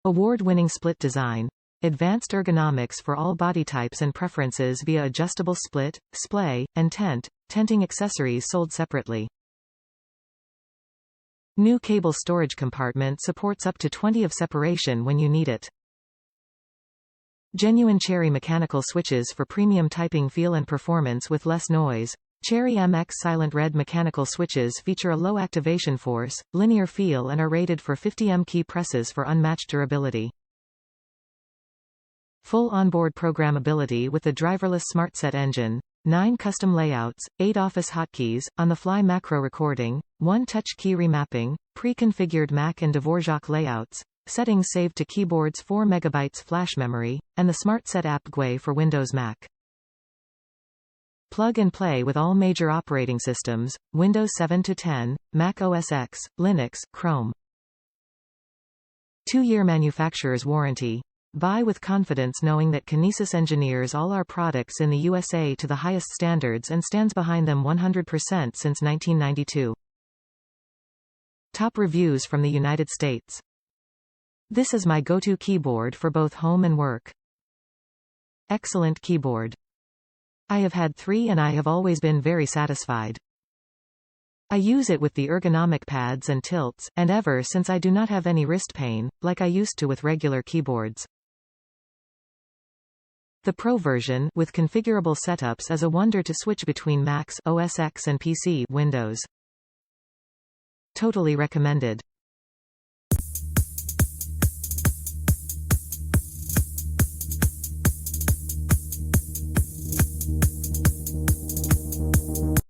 Award-winning split design. Advanced ergonomics for all body types and preferences via adjustable split, splay, and tenting accessories sold separately. New cable storage compartment supports up to 20 of separation when you need it. Genuine Cherry mechanical switches for premium typing feel and performance with less noise. Cherry MX Silent Red mechanical switches feature a low activation force, linear feel and are rated for 50 key presses for unmatched durability. Full onboard programmability with the driverless SmartSet engine. 9 custom layouts, 8 office hotkeys, on-the-fly macro recording, 1 touch key remapping, pre-configured Mac and Dvorak layouts, settings saved to keyboard's 4 MB flash memory, and the SmartSet App GUI for Windows Mac. Plug and play with all major operating systems, Windows 7 to 10, Mac OS X, Linux, Chrome. 2-year manufacturer's warranty. Buy with confidence knowing that KINESIS engineers all our products in the USA to the highest standards and stands behind them 100% since 1992. Top reviews from the United States. This is my go-to keyboard for both home and work. Excellent keyboard. I have had 3 and I have always been very satisfied. I use it with the ergonomic pads and tilts, and ever since I do not have any wrist pain, like I used to with regular keyboards. The Pro version, with configurable setups, is a wonder to switch between Macs, OS X and PC Windows. Totally recommended.